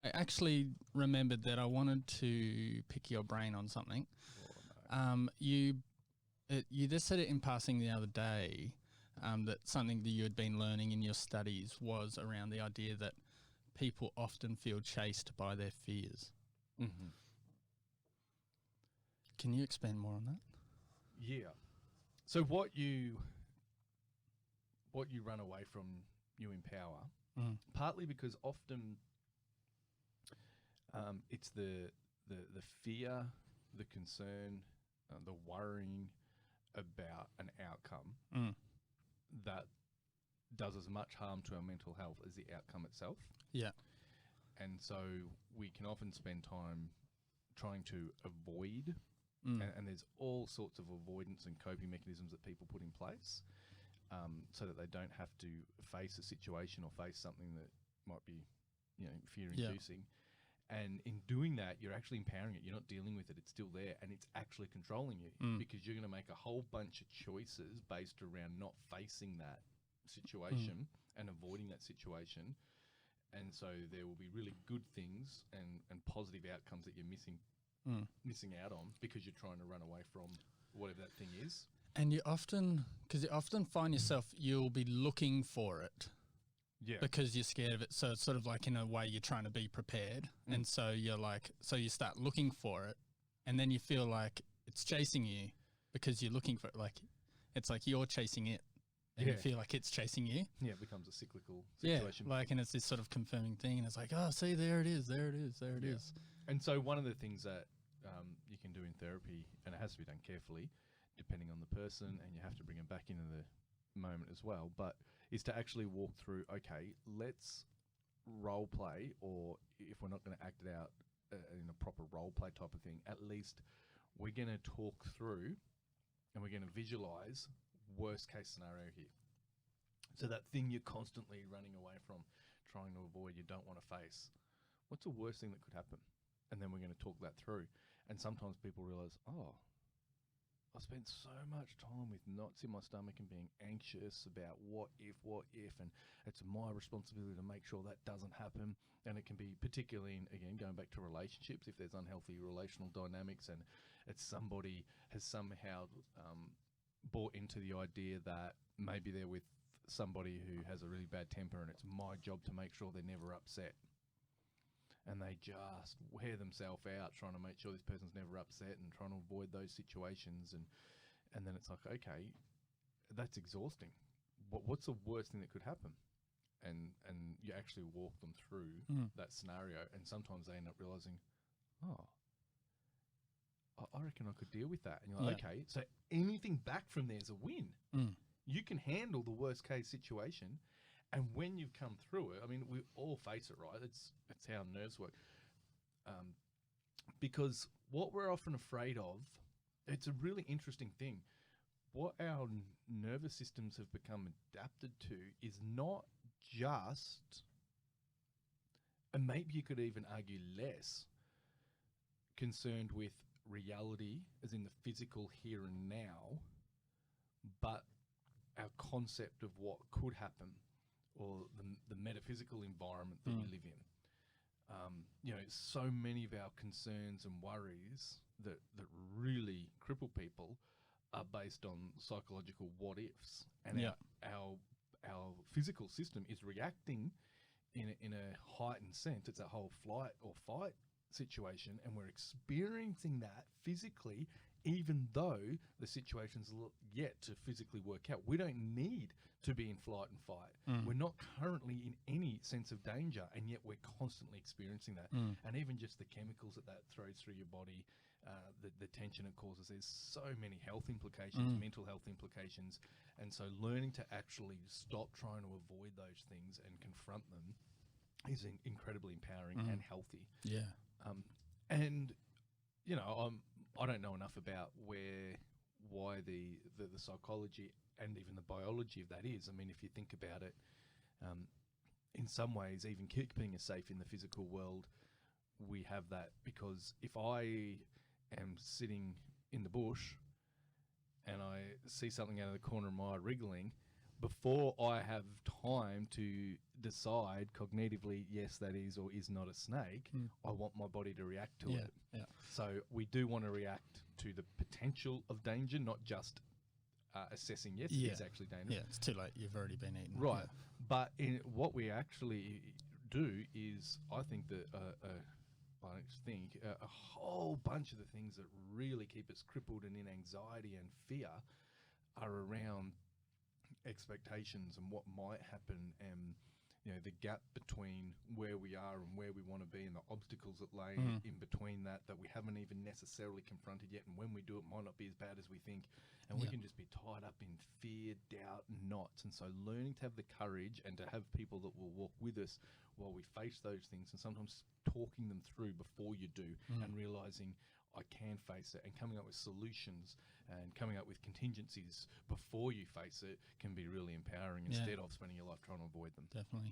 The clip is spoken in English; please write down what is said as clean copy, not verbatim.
I actually remembered that I wanted to pick your brain on something. Oh, no. You just said it in passing the other day, that something that you had been learning in your studies was around the idea that people often feel chased by their fears. Mm-hmm. Can you expand more on that? Yeah. So what you run away from, you empower. Partly because often it's the fear, the concern, the worrying about an outcome that does as much harm to our mental health as the outcome itself. Yeah. And so we can often spend time trying to avoid, and there's all sorts of avoidance and coping mechanisms that people put in place so that they don't have to face a situation or face something that might be, fear-inducing. Yeah. And in doing that, you're actually empowering it. You're not dealing with it. It's still there, and it's actually controlling you because you're going to make a whole bunch of choices based around not facing that situation and avoiding that situation. And so there will be really good things and positive outcomes that you're missing out on because you're trying to run away from whatever that thing is. And you often find yourself, you'll be looking for it. Yeah. Because you're scared of it. So it's sort of like, in a way, you're trying to be prepared. And so you start looking for it, and then you feel like it's chasing you because you're looking for it. Like, it's like you're chasing it and you feel like it's chasing you. Yeah, it becomes a cyclical situation. Yeah, and it's this sort of confirming thing, and it's like, oh, see, there it is. And so one of the things that you can do in therapy, and it has to be done carefully, depending on the person, and you have to bring them back into the moment as well, but is to actually walk through, okay, let's role play, or if we're not going to act it out in a proper role play type of thing, at least we're going to talk through and we're going to visualize worst case scenario here. So that thing you're constantly running away from, trying to avoid, you don't want to face, what's the worst thing that could happen? And then we're going to talk that through. And sometimes people realize, oh, I spent so much time with knots in my stomach and being anxious about what if, and it's my responsibility to make sure that doesn't happen. And it can be particularly in, again, going back to relationships, if there's unhealthy relational dynamics and it's somebody has somehow bought into the idea that maybe they're with somebody who has a really bad temper and it's my job to make sure they're never upset. And they just wear themselves out trying to make sure this person's never upset and trying to avoid those situations. And then it's like, okay, that's exhausting. What's the worst thing that could happen? And you actually walk them through that scenario. And sometimes they end up realizing, oh, I reckon I could deal with that. And you're like, okay, so anything back from there is a win. You can handle the worst case situation. And when you've come through it, I mean, we all face it, right? It's how nerves work. Because what we're often afraid of, it's a really interesting thing. What our nervous systems have become adapted to is not just, and maybe you could even argue less, concerned with reality, as in the physical here and now, but our concept of what could happen, or the metaphysical environment that we live in. So many of our concerns and worries that really cripple people are based on psychological what ifs, and our physical system is reacting in a heightened sense. It's a whole flight or fight situation, and we're experiencing that physically, even though the situation's yet to physically work out. We don't need to be in flight and fight. We're not currently in any sense of danger, and yet we're constantly experiencing that. And even just the chemicals that throws through your body, the tension it causes, there's so many health implications, mental health implications. And so learning to actually stop trying to avoid those things and confront them is incredibly empowering and healthy. Yeah. And I don't know enough about why the psychology and even the biology of that is. I mean, if you think about it, in some ways, even keeping us safe in the physical world, we have that because if I am sitting in the bush and I see something out of the corner of my eye wriggling, before I have time to decide cognitively, yes, that is or is not a snake, I want my body to react to it. Yeah. So we do want to react to the potential of danger, not just assessing, yes, it is actually dangerous. Yeah, it's too late. You've already been eaten. Right. Yeah. But what we actually do is, I think that a whole bunch of the things that really keep us crippled and in anxiety and fear are around expectations and what might happen, and the gap between where we are and where we want to be, and the obstacles that lay in between that we haven't even necessarily confronted yet, and when we do, it might not be as bad as we think, and we can just be tied up in fear, doubt, and knots. And so learning to have the courage and to have people that will walk with us while we face those things, and sometimes talking them through before you do, and realizing I can face it, and coming up with solutions and coming up with contingencies before you face it, can be really empowering instead of spending your life trying to avoid them. Definitely.